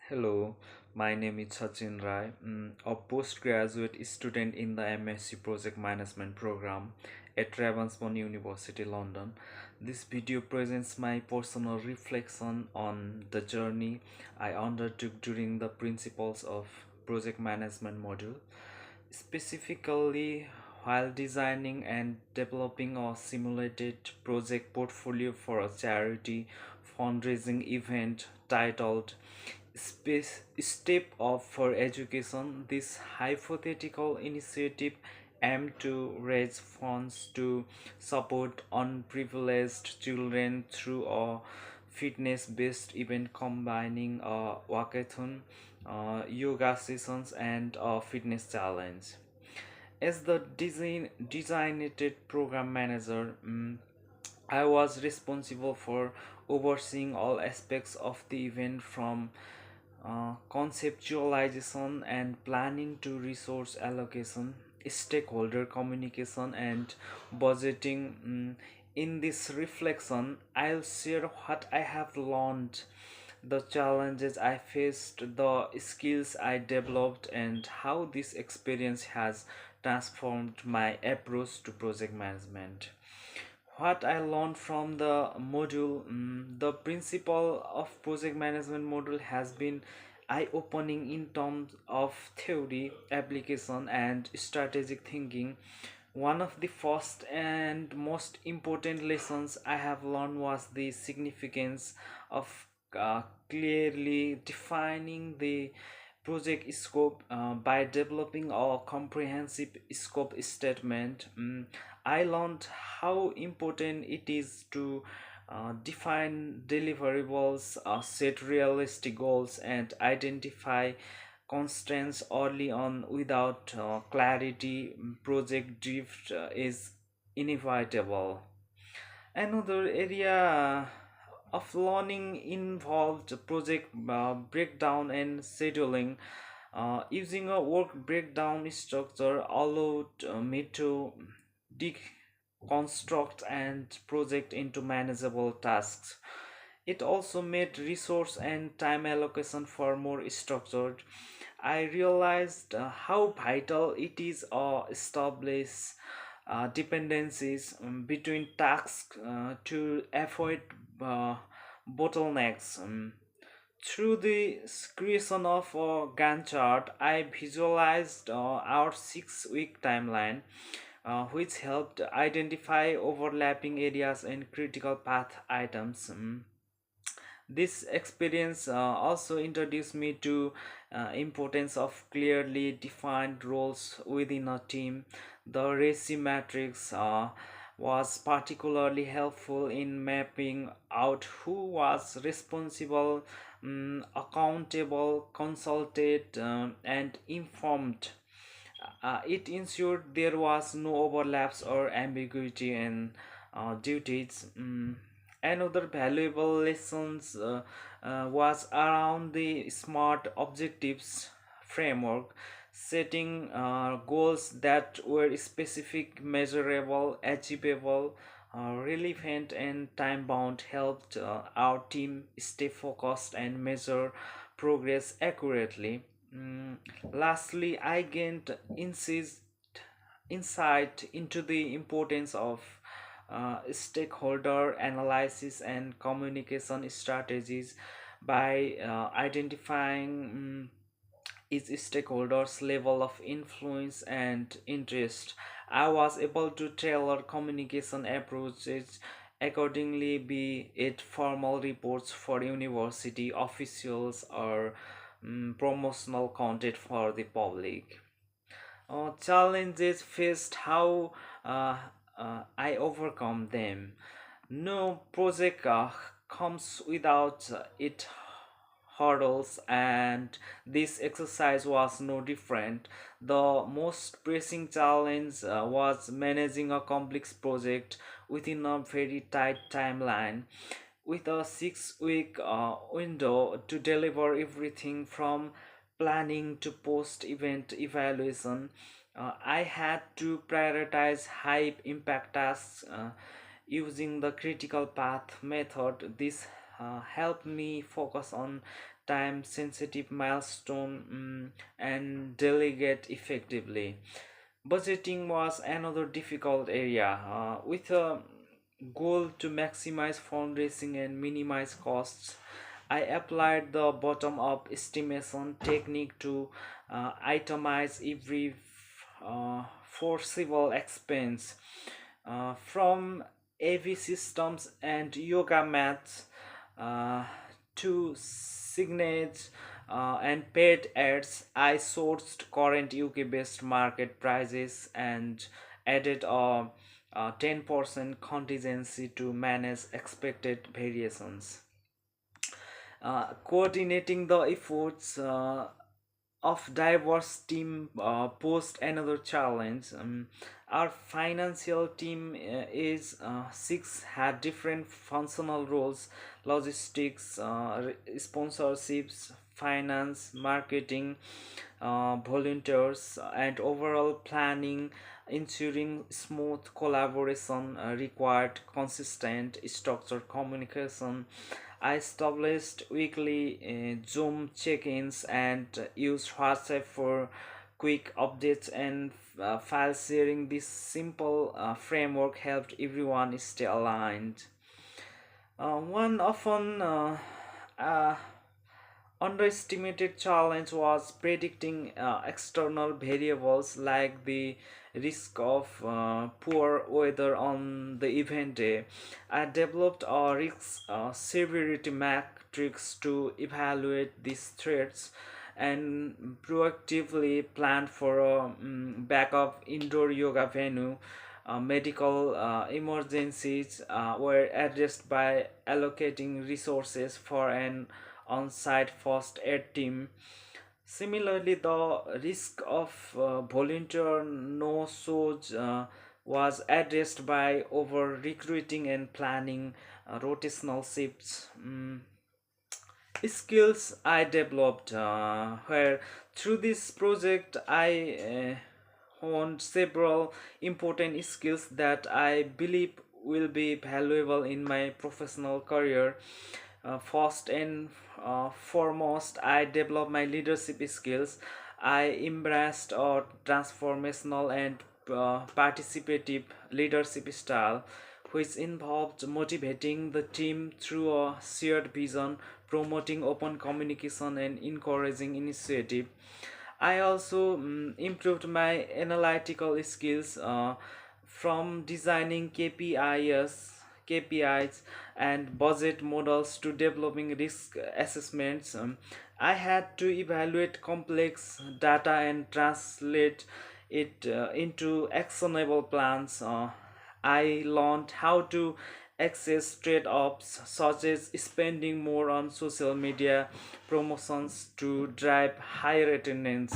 Hello, my name is Sachin Rai, a postgraduate student in the MSc Project Management program at Ravensbourne University, London. This video presents my personal reflection on the journey I undertook during the Principles of Project Management module, specifically while designing and developing a simulated project portfolio for a charity fundraising event titled Step Up for Education. This hypothetical initiative aimed to raise funds to support unprivileged children through a fitness based event combining a walkathon, yoga sessions, and a fitness challenge. As the designated program manager, I was responsible for overseeing all aspects of the event from conceptualization and planning to resource allocation, stakeholder communication, and budgeting. In this reflection, I'll share what I have learned, the challenges I faced, the skills I developed, and how this experience has transformed my approach to project management. What I learned from the module, the principle of project management module has been eye-opening in terms of theory, application, and strategic thinking. One of the first and most important lessons I have learned was the significance of clearly defining the project scope by developing a comprehensive scope statement. I learned how important it is to define deliverables, set realistic goals, and identify constraints early on. Without clarity, project drift is inevitable. Another area of learning involved project breakdown and scheduling. Using a work breakdown structure allowed me to deconstruct and project into manageable tasks. It also made resource and time allocation far more structured. I realized how vital it is to establish dependencies between tasks to avoid uh, bottlenecks. Through the creation of a Gantt chart, I visualized our 6 week timeline, which helped identify overlapping areas and critical path items. This experience also introduced me to importance of clearly defined roles within a team. The RACI matrix was particularly helpful in mapping out who was responsible, accountable, consulted, and informed. It ensured there was no overlaps or ambiguity in duties. Another valuable lessons was around the SMART objectives framework. Setting goals that were specific, measurable, achievable, relevant, and time bound helped our team stay focused and measure progress accurately. Mm, Lastly, I gained insight into the importance of stakeholder analysis and communication strategies by identifying each stakeholder's level of influence and interest. I was able to tailor communication approaches accordingly, be it formal reports for university officials or promotional content for the public. Challenges faced, how uh, I overcome them. No project comes without it hurdles, and this exercise was no different. The most pressing challenge was managing a complex project within a very tight timeline. With a 6 week window to deliver everything from planning to post event evaluation, I had to prioritize high impact tasks using the critical path method. This helped me focus on time sensitive milestone and delegate effectively. Budgeting was another difficult area, with a goal to maximize fundraising and minimize costs. I applied the bottom up estimation technique to itemize every foreseeable expense, from AV systems and yoga mats uh, to signage and paid ads. I sourced current UK based market prices and added a 10% contingency to manage expected variations. Coordinating the efforts of diverse team posed another challenge. Our financial team is six had different functional roles: logistics, sponsorships, finance, marketing, volunteers, and overall planning. Ensuring smooth collaboration required consistent structured communication. I established weekly Zoom check-ins and used WhatsApp for quick updates and file sharing. This simple framework helped everyone stay aligned. One often uh, underestimated challenge was predicting external variables like the risk of poor weather on the event day. I developed a risk severity matrix to evaluate these threats and proactively planned for a backup indoor yoga venue. Medical emergencies were addressed by allocating resources for an on-site first aid team. Similarly, the risk of volunteer no-shows was addressed by over recruiting and planning rotational shifts. Skills I developed, where through this project I honed several important skills that I believe will be valuable in my professional career. First and foremost, I developed my leadership skills. I embraced a transformational and participative leadership style, which involved motivating the team through a shared vision, promoting open communication, and encouraging initiative. I also improved my analytical skills, from designing KPIs and budget models to developing risk assessments. I had to evaluate complex data and translate it into actionable plans. I learned how to access trade-offs such as spending more on social media promotions to drive higher attendance.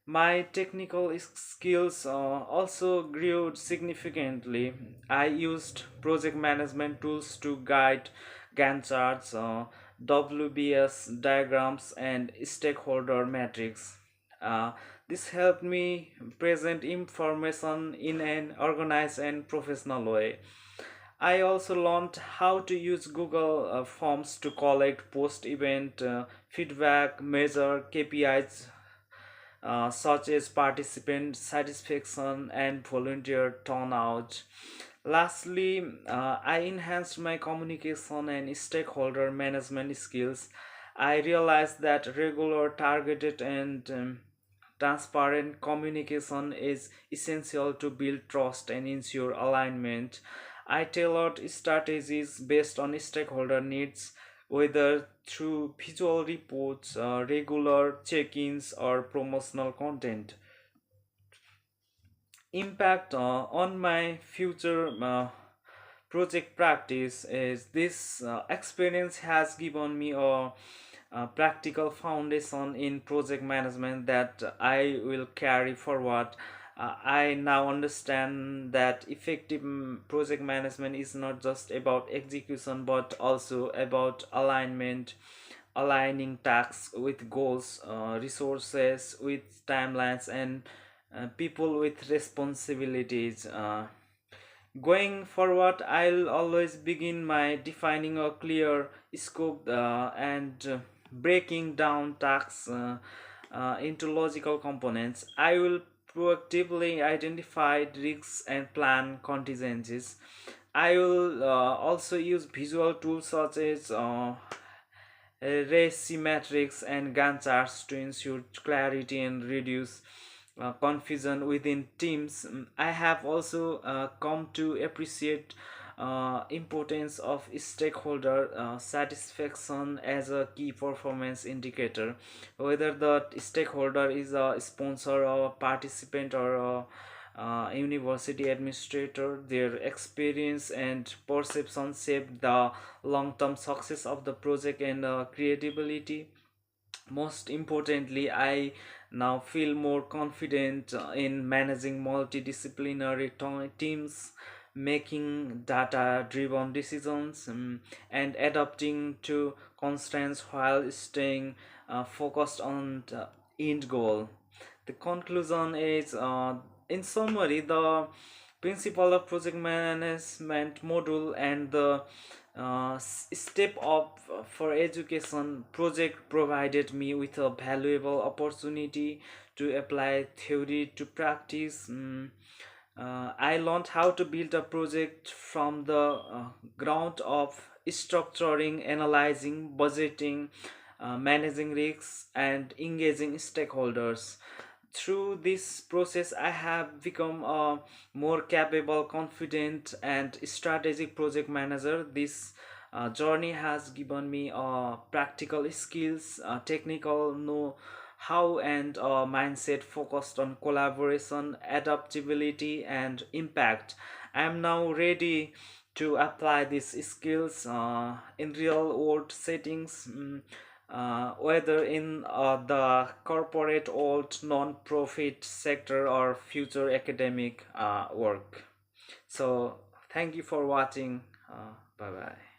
My technical skills also grew significantly. I used project management tools to guide Gantt charts, WBS diagrams, and stakeholder metrics. Uh, this helped me present information in an organized and professional way. I also learned how to use Google Forms to collect post event feedback, measure KPIs such as participant satisfaction and volunteer turnout. Lastly, I enhanced my communication and stakeholder management skills. I realized that regular, targeted, and transparent communication is essential to build trust and ensure alignment. I tailored strategies based on stakeholder needs, whether through visual reports, regular check ins, or promotional content. Impact on my future project practice is this experience has given me a practical foundation in project management that I will carry forward. I now understand that effective project management is not just about execution but also about alignment, aligning tasks with goals, resources with timelines, and people with responsibilities. Going forward, I'll always begin my defining a clear scope and breaking down tasks into logical components. I will proactively identify risks and plan contingencies. I will also use visual tools such as race symmetrics and Gantt charts to ensure clarity and reduce confusion within teams. I have also come to appreciate importance of stakeholder satisfaction as a key performance indicator. Whether the stakeholder is a sponsor or a participant or a university administrator, their experience and perception shape the long-term success of the project and creativity. Most importantly, I now feel more confident in managing multidisciplinary teams, making data driven decisions, and adapting to constraints while staying focused on the end goal. The conclusion is, in summary, the principle of project management module and the step up for education project provided me with a valuable opportunity to apply theory to practice. I learned how to build a project from the ground up, structuring, analyzing, budgeting, managing risks, and engaging stakeholders. Through this process, I have become a more capable, confident, and strategic project manager. This journey has given me practical skills, technical know how, and a mindset focused on collaboration, adaptability, and impact. I am now ready to apply these skills in real world settings, whether in the corporate old non-profit sector or future academic work. So thank you for watching. Bye bye.